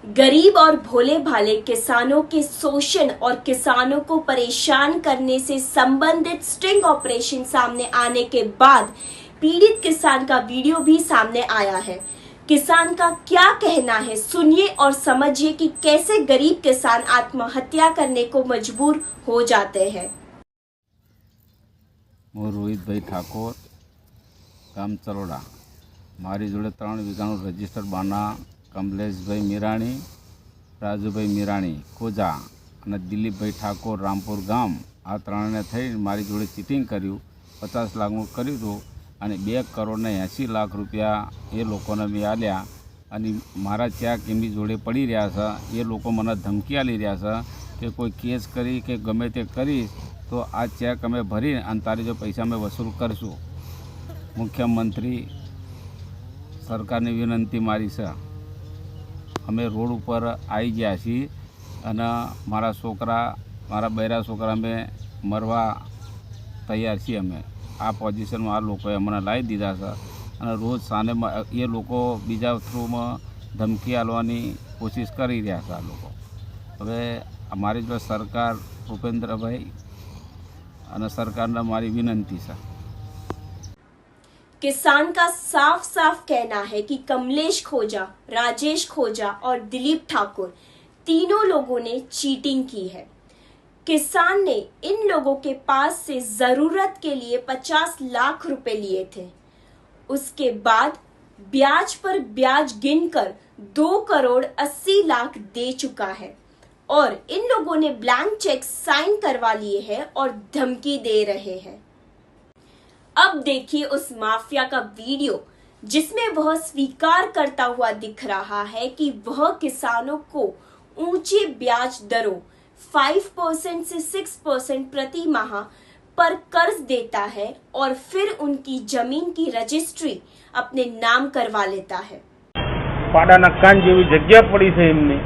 गरीब और भोले भाले किसानों के शोषण और किसानों को परेशान करने से संबंधित स्टिंग ऑपरेशन सामने आने के बाद पीड़ित किसान का वीडियो भी सामने आया है। किसान का क्या कहना है, सुनिए और समझिए कि कैसे गरीब किसान आत्महत्या करने को मजबूर हो जाते हैं। હું રોહિતભાઈ ઠાકોર, ગામ ચરોડા. મારી જોડે 3 વીઘાનું રજિસ્ટર બાના કમલેશભાઈ મીરાણી, રાજુભાઈ મીરાણી કોજા અને દિલીપભાઈ ઠાકોર રામપુર ગામ, આ ત્રણને થઈ મારી જોડે ચીટિંગ કર્યું. 50 લાખનું કર્યું હતું અને 2 કરોડ ને 80 લાખ રૂપિયા એ લોકોને મેં આલ્યા અને મારા ચેક એમની જોડે પડી રહ્યા છે. એ લોકો મને ધમકી આલી રહ્યા છે કે કોઈ કેસ કરી કે ગમે તે કરીશ તો આ ચેક અમે ભરી અને તારી જો પૈસા અમે વસૂલ કરશું. મુખ્યમંત્રી સરકારની વિનંતી મારી છે, અમે રોડ ઉપર આવી ગયા છીએ અને મારા છોકરા, મારા બૈરા છોકરા અમે મરવા તૈયાર છીએ. અમે આ પોઝિશનમાં આ લોકોએ અમને લાવી દીધા છે અને રોજ સાંજે એ લોકો બીજા થ્રુમાં ધમકી આલવાની કોશિશ કરી રહ્યા છે. આ લોકો હવે અમારી જો સરકાર ભૂપેન્દ્રભાઈ અને સરकारने मारी विनंती है। किसान का साफ साफ कहना है कि कमलेश खोजा, राजेश खोजा और दिलीप ठाकुर तीनों लोगों ने चीटिंग की है। किसान ने इन लोगों के पास से जरूरत के लिए 50 लाख रुपए लिए थे। उसके बाद ब्याज पर ब्याज गिनकर 2 करोड़ 80 लाख दे चुका है और इन लोगों ने ब्लैंक चेक साइन करवा लिए हैं और धमकी दे रहे हैं। अब देखिए उस माफिया का वीडियो जिसमें वह स्वीकार करता हुआ दिख रहा है कि वह किसानों को ऊंचे ब्याज दरों 5% से 6% प्रति माह पर कर्ज देता है और फिर उनकी जमीन की रजिस्ट्री अपने नाम करवा लेता है। पाडाना कान जेवी जग्या पड़ी छे एमनी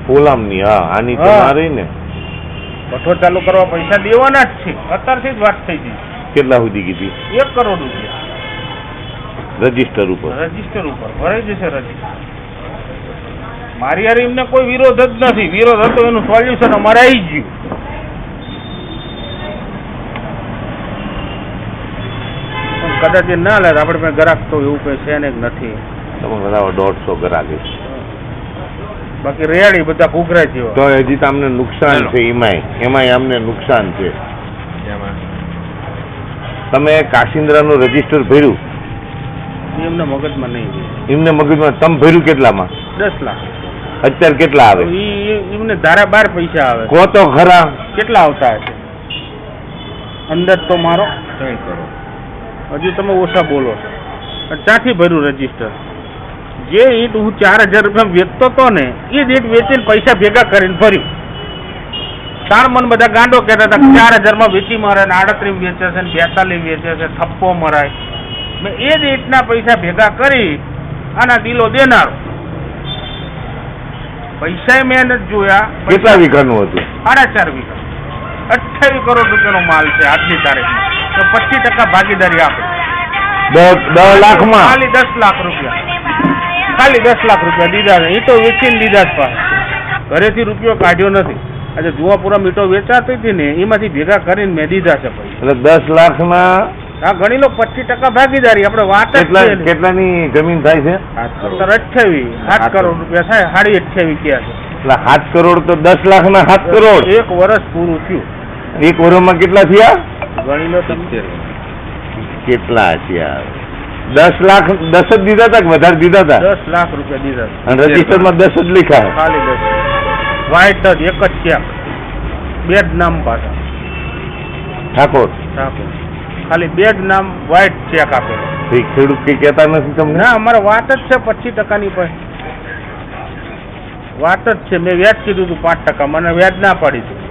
પોલામની. હા, આની તમારી ને પઠો ચાલુ કરવા પૈસા દેવાના જ છે. અત્યારથી જ વાત થઈ ગઈ. કેટલા સુધી કીધી? 1 કરોડ રૂપિયા રજીસ્ટર ઉપર ભરાઈ જશે રજીસ્ટર. મારી યાર એમને કોઈ વિરોધ જ નથી. વિરોધ હતો એનું સોલ્યુશન અમારે આવી ગયું. પણ કદાચ એ ના લે આપણે પાસે ગ્રાહક તો એવું કઈ છે ને નથી. તમે બધા 150 ગ્રાહક છે, બાકી રેડી બધા ઘૂઘરા જેવા. તો હજી તમને નુકસાન છે. એમાંય અમને નુકસાન છે. તમે કાશિન્દ્રાનું રજીસ્ટર ભર્યું? એમને મગજમાં નહીં. એમને મગજમાં તમે ભર્યું કેટલામાં? 10 લાખ. અત્યારે કેટલા આવે? એમને ધારા 12 પૈસા આવે. કહો તો ખરા કેટલા આવતા હશે? અંદર તો મારો 3 કરોડ. હજી તમે ઓછા બોલો છો. ક્યાંથી ભર્યું રજીસ્ટર? જે ઈંટ હું 4000 રૂપિયા વેચતો હતો ને એ જ ઈંટ વેચીને પૈસા ભેગા કરીને ભર્યું. તાર મન બધા ગાંડો કહેતા હતા 4000 માં વેચી મરાય ને 38 વેચે છે ને 42 વેચે છે, થપ્પો મરાય. મેં એ જ ઈંટના પૈસા ભેગા કરી આના દિલો દેનારો. પૈસા મેં નથી જોયા. કેટલા વીઘાનું હતું? 4.5 વીઘા. 28 કરોડ રૂપિયાનો માલ છે આજની તારીખમાં. તો 25% ભાગીદારી આપે. 10 લાખમાં ખાલી 10 લાખ રૂપિયા. ખાલી 10 લાખ રૂપિયા દીધા છે. ઈંટો વેચીને દીધા જ પાસે. ઘરેથી રૂપિયો કાઢ્યો નથી. આજે જુવાપુરા ઈંટો વેચાતી હતી ને એમાંથી ભેગા કરીને મેં દીધા છે પૈસા. એટલે 10 લાખના હા ગણી લો. 25% ભાગીદારી. આપણે વાત જ કેટલાની જમીન થાય છે? 7 કરોડ રૂપિયા થાય. 28 ક્યાં છે? એટલે 7 કરોડ તો 10 લાખના 7 કરોડ. 1 વર્ષ પૂરું થયું. 1 વર્ષમાં કેટલા થયા? ગણી લો તમે કેટલા થયા? 10 લાખ 10 જ દીધા હતા કે વધારે દીધા હતા? 10 લાખ રૂપિયા દીધા અને રજીસ્ટરમાં 10 જ લખ્યા. ખાલી 10. વ્હાઈટ જ એક જ ચેક, 2 જ નામ પાછા ઠાકોર. ખાલી 2 જ નામ, વ્હાઈટ ચેક આપેલો. ખેડૂત કઈ કહેતા નથી તમને? ના, અમારે વાત જ છે 25%ની પાસે વાત જ છે. મેં વ્યાજ કીધું હતું 5%. મને વ્યાજ ના પાડી હતી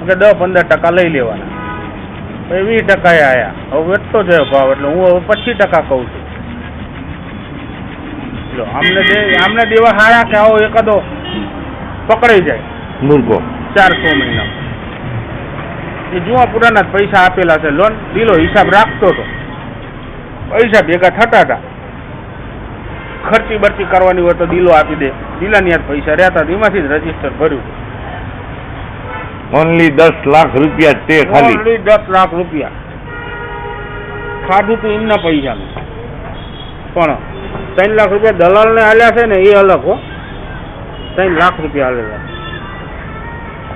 કે 10-15% લઈ લેવાના. 20% આયા. હવે વેચતો જાય ભાવ એટલે હું હવે 25% કહું છું. લો આમને દેવા હારા કે આવો એકાદો પકડાઈ જાય મૂર્ખો 400 મહિના. એ જુવાપુરાના પૈસા આપેલા છે. લોન દિલો હિસાબ રાખતો હતો. પૈસા ભેગા થતા હતા. ખર્ચી બરચી કરવાની હોય તો દિલો આપી દે, દિલાની યાર પૈસા રહેતા એમાંથી જ રજીસ્ટર ભર્યું. ઓનલી 10 લાખ રૂપિયા તે ખાલી ઓનલી 10 લાખ રૂપિયા ખાધું તું એમના પૈસાનું. પણ 3 લાખ રૂપિયા દલાલને આલ્યા છે ને એ અલગ હો. 3 લાખ રૂપિયા આલેલા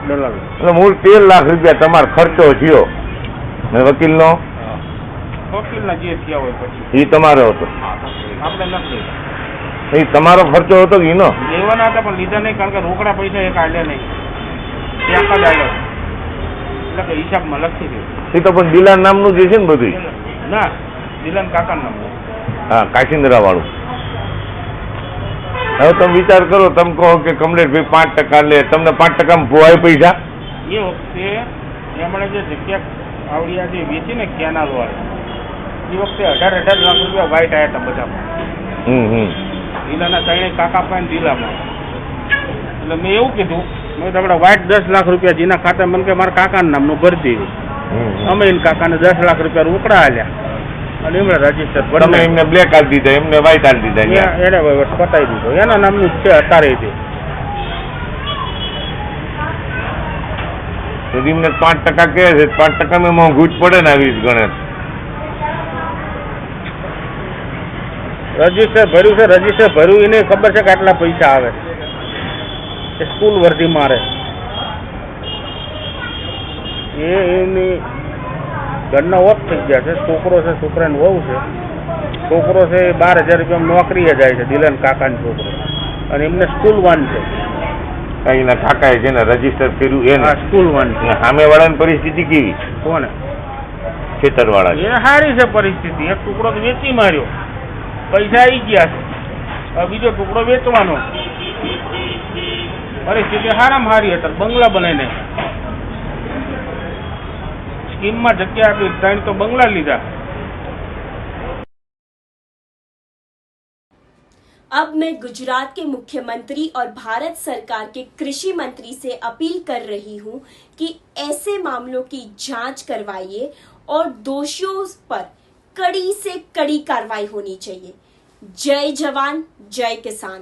દલાલ. એટલે મૂળ 13 લાખ રૂપિયા તમારો ખર્ચો થયો ને વકીલનો વકીલના જે થયા હોય પછી એ તમારો હતો. આપણે નથી એ તમારો ખર્ચો હતો કે એનો? લેવાના હતા પણ લીધા નહીં, કારણ કે રોકડા પૈસા એક આલ્યા નહીં, એક જ આલ્યો. એટલે કે હિસાબમાં લખી દે. એ તો પણ દિલાન નામનું જે છે ને બધું? ના, દિલાન કાકા નામનું. હા, કાશિંદ્રા વાળું. હવે તમે વિચાર કરો, તમે કહો કે કમલેશભાઈ 5% લે, તમને 5% ભોવાય પૈસા? એ વખતે એમણે જે જગ્યા આવડિયા જે વેચી ને કેનાલ વાળા, એ વખતે 18 લાખ રૂપિયા વાઇટ આવ્યા હતા બધામાં. દિલાના ત્રણેય કાકા પાસે દિલામાં. એટલે મેં એવું કીધું, મેં તો આપણે વાઇટ 10 લાખ રૂપિયા જેના ખાતે મને કે મારા કાકાના નામનું ભરી દેવું. અમે એને કાકાને 10 લાખ રૂપિયા રોકડા આલ્યા અને એમણે રજીસ્ટર તમે એમને બ્લેક આપી દીધા, એમને વ્હાઈટ આપી દીધા. એને વહીવટ પતાવી દીધો. એના નામનું છે અત્યારે છે. તો એમને 5% કહે છે, 5% મોંઘું જ પડે ને આવી ગણેશ. રજીસ્ટર ભર્યું છે, રજીસ્ટર ભર્યું એને ખબર છે કે આટલા પૈસા આવે. એ સ્કૂલ વર્ધી મારે એની ઘરના ઓફ થઈ ગયા છે. છોકરો છે, છોકરાની વહુ છે. છોકરો છે 12,000 રૂપિયા નોકરીએ જાય છે, દિલન કાકાનો છોકરો, અને એમને સ્કૂલ વાન છે. એના કાકાએ જેને રજીસ્ટર કર્યું એને સ્કૂલ વાન છે. સામે વાળાની પરિસ્થિતિ કેવી? કોને? ખેતર વાળા. એ સારી છે પરિસ્થિતિ. એક ટુકડો તો વેચી માર્યો, પૈસા આવી ગયા છે. હવે બીજો ટુકડો વેચવાનો. પરિસ્થિતિ હારામાં હારી હતી. બંગલા બનાવીને સ્કીમમાં જગ્યા આપી, 3 તો બંગલા લીધા. अब मैं गुजरात के मुख्यमंत्री और भारत सरकार के कृषि मंत्री से अपील कर रही हूं कि ऐसे मामलों की जांच करवाइए और दोषियों पर कड़ी से कड़ी कार्रवाई होनी चाहिए. जय जवान, जय किसान.